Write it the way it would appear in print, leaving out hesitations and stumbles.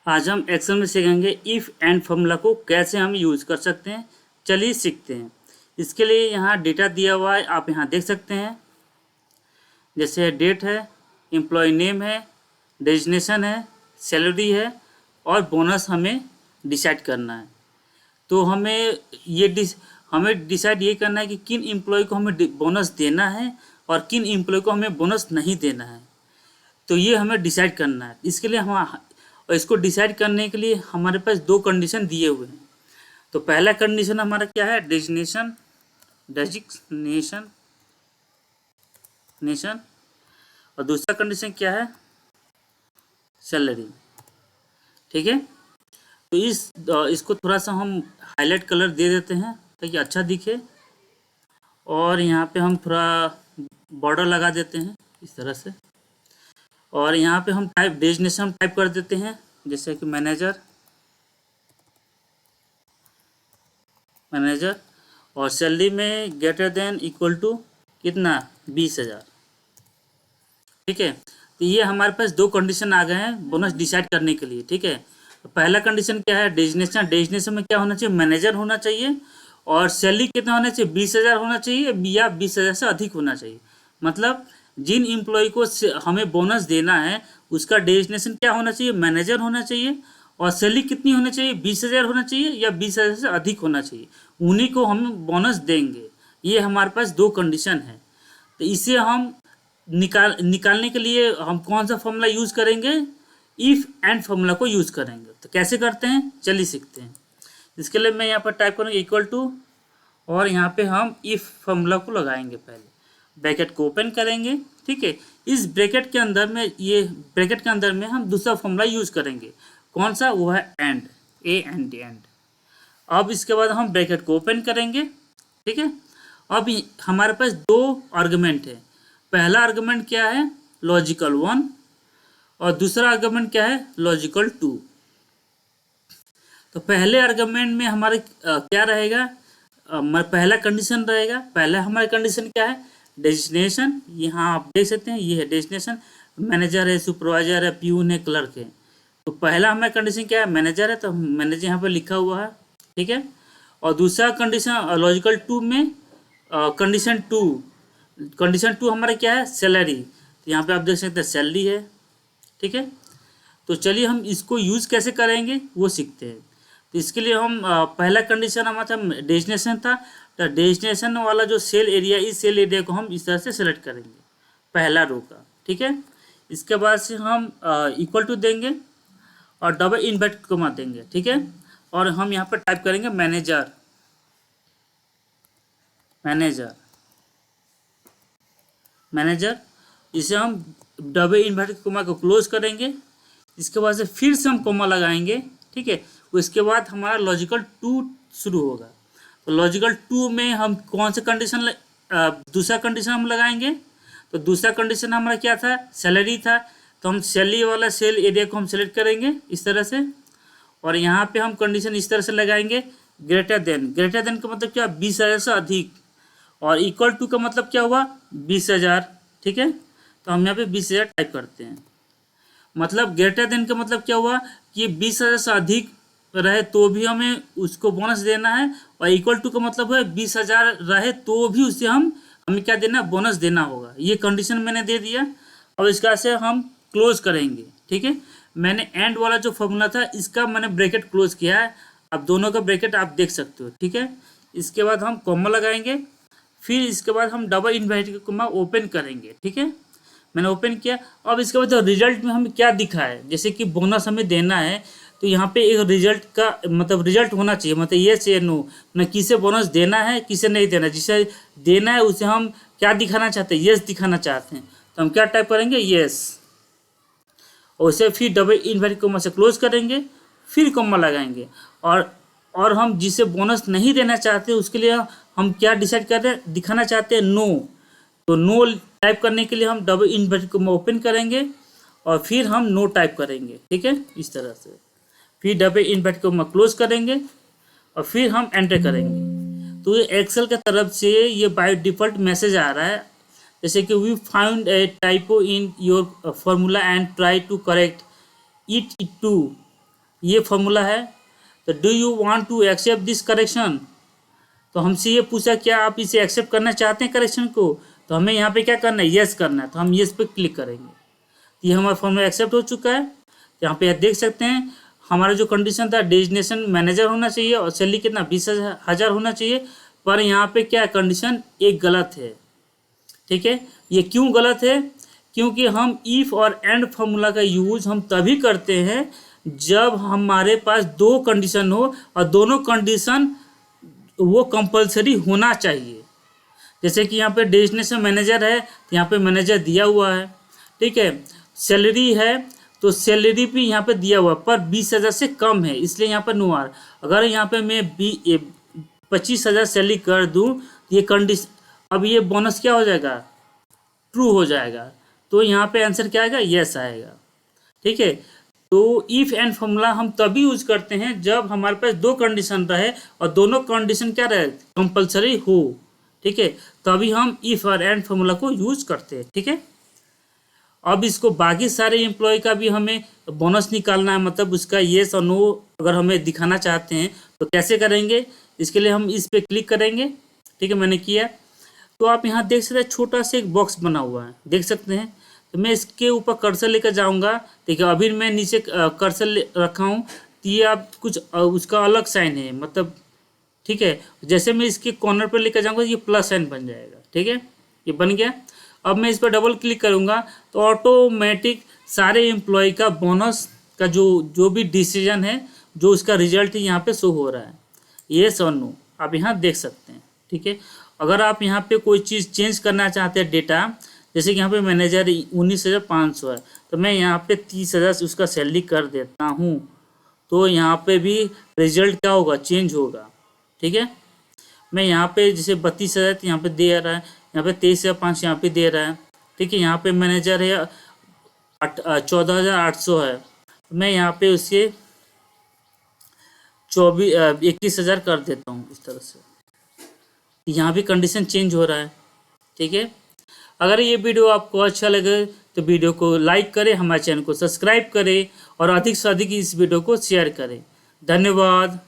आज हम एक्सेल में सीखेंगे इफ़ एंड फॉर्मूला को कैसे हम यूज़ कर सकते हैं। चलिए सीखते हैं। इसके लिए यहाँ डेटा दिया हुआ है, आप यहाँ देख सकते हैं। जैसे डेट है, एम्प्लॉय नेम है, डेजिग्नेशन है, सैलरी है और बोनस हमें डिसाइड करना है। तो हमें डिसाइड ये करना है कि किन एम्प्लॉय को हमें बोनस देना है और किन एम्प्लॉय को हमें बोनस नहीं देना है। तो ये हमें डिसाइड करना है। इसके लिए और इसको डिसाइड करने के लिए हमारे पास दो कंडीशन दिए हुए हैं। तो पहला कंडीशन हमारा क्या है, डेजिग्नेशन और दूसरा कंडीशन क्या है, सैलरी। ठीक है, तो इसको थोड़ा सा हम हाईलाइट कलर दे देते हैं ताकि अच्छा दिखे और यहाँ पे हम थोड़ा बॉर्डर लगा देते हैं इस तरह से। और यहाँ पे हम डेजिग्नेशन टाइप कर देते हैं, जैसे कि मैनेजर और सैलरी में ग्रेटर देन इक्वल टू कितना, 20,000। ठीक है, तो ये हमारे पास दो कंडीशन आ गए हैं बोनस डिसाइड करने के लिए। ठीक है, तो पहला कंडीशन क्या है, डेजिग्नेशन में क्या होना चाहिए, मैनेजर होना चाहिए और सैलरी कितना होना चाहिए, 20,000 होना चाहिए या 20,000 से अधिक होना चाहिए। मतलब जिन एम्प्लॉय को हमें बोनस देना है उसका डेजिग्नेशन क्या होना चाहिए, मैनेजर होना चाहिए और सैलरी कितनी होनी चाहिए, 20,000 होना चाहिए या 20,000 से अधिक होना चाहिए। उन्हीं को हम बोनस देंगे। ये हमारे पास दो कंडीशन है। तो इसे हम निकालने के लिए हम कौन सा फॉर्मूला यूज़ करेंगे, इफ़ एंड फॉर्मूला को यूज़ करेंगे। तो कैसे करते हैं, चलिए सीखते हैं। इसके लिए मैं यहाँ पर टाइप करूँगा इक्वल टू और यहाँ पे हम इफ़ फॉर्मूला को लगाएंगे। पहले ब्रैकेट को ओपन करेंगे। ठीक है, इस ब्रैकेट के अंदर में हम दूसरा फॉर्मूला यूज़ करेंगे। कौन सा, वो है एंड, एंड। अब इसके बाद हम ब्रैकेट को ओपन करेंगे। ठीक है, अब हमारे पास दो आर्गुमेंट है। पहला आर्गुमेंट क्या है, लॉजिकल 1 और दूसरा आर्गुमेंट क्या है, लॉजिकल 2। तो पहले आर्गुमेंट में हमारे क्या रहेगा, पहला कंडीशन रहेगा। पहला हमारा कंडीशन क्या है, डेजिग्नेशन। यहाँ आप देख सकते हैं, ये है डेजिग्नेशन। मैनेजर है, सुपरवाइजर है, प्यून है, क्लर्क है। तो पहला हमारा कंडीशन क्या है, मैनेजर है, तो मैनेजर यहाँ पर लिखा हुआ है। ठीक है, और दूसरा कंडीशन लॉजिकल 2 में कंडीशन टू हमारा क्या है, सैलरी। तो यहाँ पे आप देख सकते हैं सैलरी है। ठीक है, तो चलिए हम इसको यूज़ कैसे करेंगे वो सीखते हैं। तो इसके लिए हम पहला कंडीशन हमारा था डेजिग्नेशन था। तो डेजिग्नेशन वाला जो सेल एरिया, इस सेल एरिया को हम इस तरह से सेलेक्ट करेंगे, पहला रो का। ठीक है, इसके बाद से हम इक्वल टू देंगे और डबल इन्वर्टेड कॉमा देंगे। ठीक है, और हम यहाँ पर टाइप करेंगे मैनेजर। इसे हम डबल इन्वर्टेड कॉमा को क्लोज करेंगे। इसके बाद से फिर से हम कॉमा लगाएंगे। ठीक है, उसके बाद हमारा लॉजिकल 2 शुरू होगा। तो लॉजिकल 2 में हम कौन से कंडीशन दूसरा कंडीशन हम लगाएंगे। तो दूसरा कंडीशन हमारा क्या था, सैलरी था। तो हम सैलरी वाला सेल एरिया को हम सेलेक्ट करेंगे इस तरह से और यहाँ पे हम कंडीशन इस तरह से लगाएंगे, ग्रेटर देन का मतलब क्या, 20,000 से अधिक। और इक्वल टू का मतलब क्या हुआ, 20,000। ठीक है, तो हम यहाँ पे 20,000 टाइप करते हैं। मतलब ग्रेटर देन का मतलब क्या हुआ कि 20,000 से अधिक रहे तो भी हमें उसको बोनस देना है और इक्वल टू का मतलब है 20,000 रहे तो भी उसे हमें क्या देना, बोनस देना होगा। ये कंडीशन मैंने दे दिया। अब इसका से हम क्लोज करेंगे। ठीक है, मैंने एंड वाला जो फॉर्मूला था इसका मैंने ब्रैकेट क्लोज किया है। अब दोनों का ब्रैकेट आप देख सकते हो। ठीक है, इसके बाद हम कॉमा लगाएंगे। फिर इसके बाद हम डबल इन्वर्टेड कॉमा ओपन करेंगे। ठीक है, मैंने ओपन किया। अब इसके बाद रिजल्ट में हमें क्या दिखा है, जैसे कि बोनस हमें देना है तो यहाँ पे एक रिजल्ट का मतलब रिजल्ट होना चाहिए, मतलब येस या नो, न किसे बोनस देना है किसे नहीं देना। जिसे देना है उसे हम क्या दिखाना चाहते हैं, येस दिखाना चाहते हैं। तो हम क्या टाइप करेंगे, येस, और उसे फिर डबल इन्वर्टेड कॉमा से क्लोज करेंगे, फिर कॉमा लगाएंगे। और हम जिसे बोनस नहीं देना चाहते उसके लिए हम क्या डिसाइड कर रहे हैं, दिखाना चाहते हैं नो। तो नो टाइप करने के लिए हम डबल इन्वर्टेड कॉमा ओपन करेंगे और फिर हम नो टाइप करेंगे। ठीक है, इस तरह से फिर डबल इन्वर्टेड कॉमा क्लोज करेंगे और फिर हम एंटर करेंगे। तो ये एक्सेल की तरफ से ये बाय डिफ़ॉल्ट मैसेज आ रहा है, जैसे कि we found a typo in your formula and try to correct it to ये फॉर्मूला है। तो do you want to accept this correction, तो हमसे ये पूछा क्या आप इसे एक्सेप्ट करना चाहते हैं करेक्शन को, तो हमें यहाँ पे क्या करना है, यस करना है, तो हम यस पे क्लिक करेंगे। तो ये हमारा फॉर्मूला एक्सेप्ट हो चुका है। यहाँ पे देख सकते हैं हमारा जो कंडीशन था डेजिग्नेशन मैनेजर होना चाहिए और सैलरी कितना 20,000 होना चाहिए, पर यहाँ पे क्या कंडीशन एक गलत है। ठीक है, ये क्यों गलत है, क्योंकि हम इफ़ और एंड फार्मूला का यूज हम तभी करते हैं जब हमारे पास दो कंडीशन हो और दोनों कंडीशन वो कंपलसरी होना चाहिए। जैसे कि यहाँ पे डेजिग्नेशन मैनेजर है तो यहाँ पे मैनेजर दिया हुआ है, ठीक है। सैलरी है तो सैलरी भी यहाँ पे दिया हुआ पर 20,000 से कम है, इसलिए यहाँ पर नो आर। अगर यहाँ पे मैं 25,000 सैलरी कर दूँ ये कंडीशन, अब ये बोनस क्या हो जाएगा, ट्रू हो जाएगा, तो यहाँ पे आंसर क्या आएगा, यस आएगा। ठीक है, तो इफ़ एंड फॉर्मूला हम तभी यूज करते हैं जब हमारे पास दो कंडीशन रहे और दोनों कंडीशन क्या रहे, कंपलसरी हो। ठीक है, तभी हम इफ़ और एंड फॉर्मूला को यूज करते हैं। ठीक है, अब इसको बाकी सारे एम्प्लॉय का भी हमें बोनस निकालना है, मतलब उसका येस और नो अगर हमें दिखाना चाहते हैं तो कैसे करेंगे, इसके लिए हम इस पे क्लिक करेंगे। ठीक है, मैंने किया। तो आप यहाँ देख सकते हैं छोटा सा एक बॉक्स बना हुआ है, देख सकते हैं। तो मैं इसके ऊपर कर्सर लेकर जाऊँगा। ठीक है, अभी मैं नीचे कर्सर रखा हूँ, तो ये आप कुछ उसका अलग साइन है, मतलब ठीक है। जैसे मैं इसके कॉर्नर पर लेकर जाऊँगा ये प्लस साइन बन जाएगा। ठीक है, ये बन गया। अब मैं इस पर डबल क्लिक करूँगा तो ऑटोमेटिक सारे एम्प्लॉय का बोनस का जो भी डिसीजन है, जो उसका रिजल्ट यहाँ पे शो हो रहा है, येस और नो, आप यहाँ देख सकते हैं। ठीक है, अगर आप यहाँ पे कोई चीज़ चेंज करना चाहते हैं डेटा, जैसे कि यहाँ पे मैनेजर 19,500 है तो मैं यहाँ पे 30,000 से उसका सैलरी कर देता हूँ, तो यहाँ पे भी रिजल्ट क्या होगा, चेंज होगा। ठीक है, मैं यहाँ पे जैसे 32,000 यहाँ पे दे रहा है, यहाँ पे 23,500 यहाँ पे दे रहा है। ठीक है, यहाँ पे मैनेजर है 14,800 है, तो मैं यहाँ पे उसके 21,000 कर देता हूँ इस तरह से। यहाँ भी कंडीशन चेंज हो रहा है। ठीक है, अगर ये वीडियो आपको अच्छा लगे तो वीडियो को लाइक करें, हमारे चैनल को सब्सक्राइब करें और अधिक से अधिक इस वीडियो को शेयर करें। धन्यवाद।